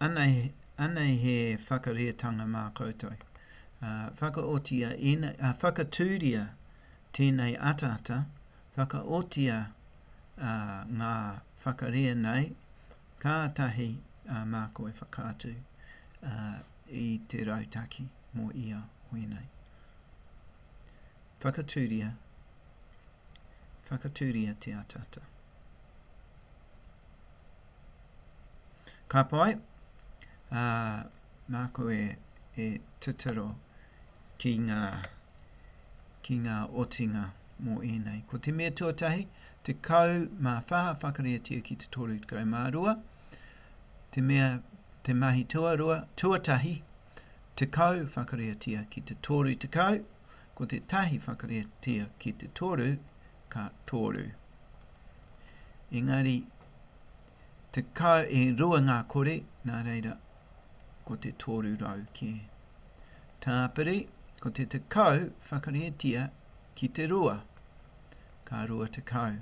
anei he whakareatanga mā koutou. Whakaotia, whakatūria tēnei ataata, whakaotia ngā whakarea nei, kātahi mā koe whakātu I te rautaki mō ia hoenei. Whakatūria te ataata. Ka pai, mā koe e titaro ki ngā otinga mō enei. Ko te mea tuatahi, te kau mā whaha whakareatia ki te toru te kau mā rua, te mea te mahi tuatahi, te kau whakareatia ki te toru te kau, ko te tahi whakareatia ki te toru, ka toru. Engari, te kau e rua ngā kore, nā reira, ko te toru rau ki. Tāpiri, ko te kau whakareatia ki te rua, ka rua te kau.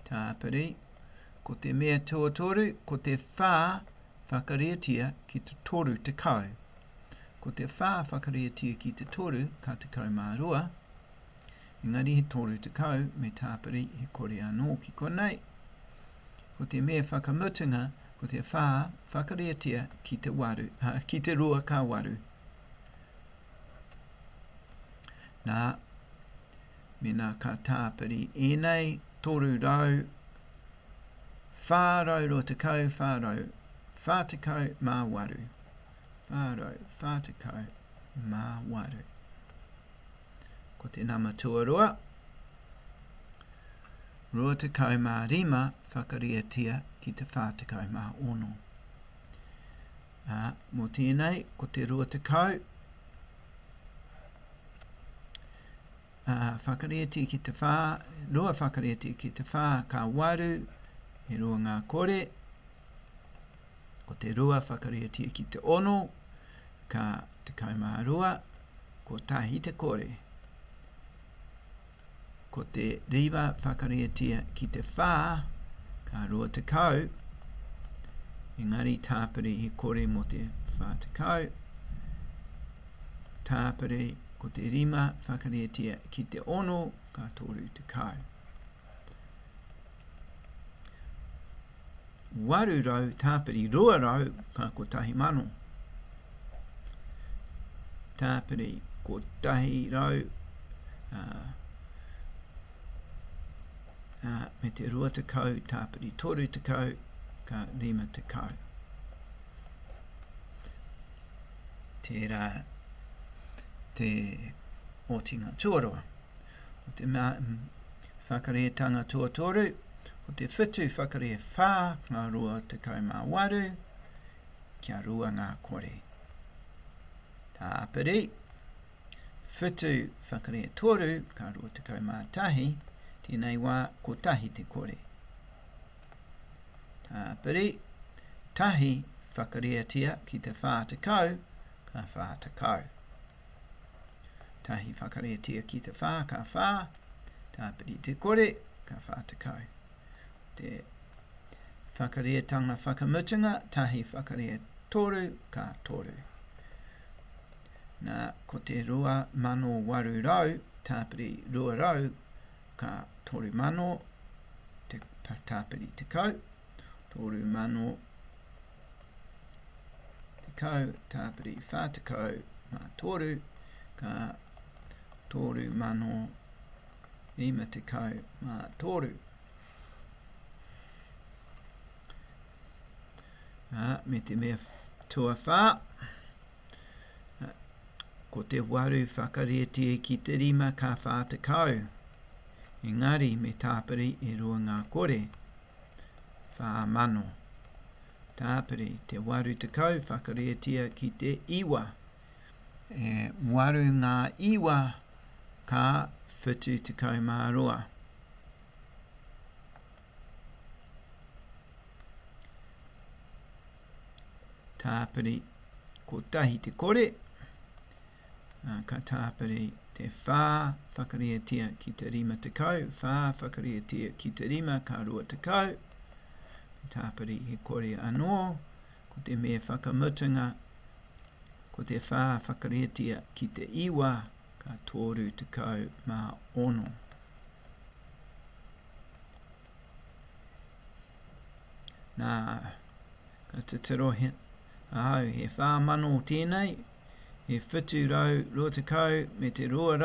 Tāpiri, ko te mea tuatoru, ko te whā whakareatia ki te toru te kau. Ko te whā whakareatia ki te toru, ka te kau mā rua. Engari he toru te kau, me tāpiri he kore anō ki konei. Ko te mea whakamutunga, ko te whā whakareatia ki te waru, ki te rua ka waru. Nā, me nā ka tāpiri enei, toru rau, whārau ro te kau, whārau, whā te kau mā waru. Whārau, whā te kau mā waru. Ko te nama tuarua, rua te kau mā rima whakareatia ki te whā te kau mā ono. Mō tēnei, ko te rua te kau, whakareatia ki te whā, rua whakareatia ki te whā ka waru, e rua ngā kore, ko te rua whakareatia ki te ono, ka te kau mā rua, ko tahi te kore. Ko te riwa whakareatia ki te whā, ka rua te kau, engari tāpiri he kore mo te whā te kau, tāpiri ko te rima whakareatia ki te ono, ka toru te kau. Waru rau, tāpiri rua rau, ka ko tahi mano. Tāpiri ko tahi rau, me te rua te kau, tāpiri toru te kau, ka rima te kau. Tērā te otinga tuaroa. O te whakareatanga tuatoru, o te whitu whakarea whā, ngā rua te kau mā waru, kia rua ngā kore. Tāpiri, whitu whakarea toru, ka rua te kau mā tahi, tēnei wā ko tahi te kore. Tāpiri, tahi whakareatia ki te whā te kau, ka whā te kau. Tahi whakareatia ki te whā, ka whā, tāpiri te kore, ka whā te kau. Te whakareatanga whakamutunga, tahi whakarea toru, ka toru. Nā, ko te rua mano waru rau, tāpiri rua rau, ka toru mano, te tāpiri te kau, toru mano, te kau, tāpiri whā te kau, mā toru, ka toru mano, rima te kau, mā toru. Me te mea tua whā, ko te waru whakareatia ki te rima ka whā te kau. Engari me tāpiri e rua ngā kore, whā mano. Tāpiri te waru te kau whakareatia ki te iwa. E waru ngā iwa ka whitu te kau mā rua. Tāpiri ko tahi te kore, ka tāpiri te whā whakareatia ki te rima te kau, whā whakareatia ki te rima ka rua te kau, tāpiri he kore anō, ko te me whakamutunga, ko te whā whakaretia ki te iwa, ka tōru tekau mā ono. Nā, ka te tiro ahau, he whāmano tēnei, he whitu rau roa tekau, me te roa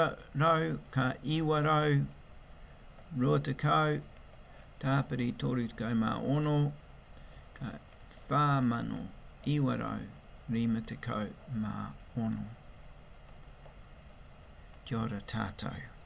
rau, ka iwa rau, roa tekau, tāpiri tōru tekau mā ono, ka whāmano iwa rau, rima tekau mā ono. Kia ora tātou.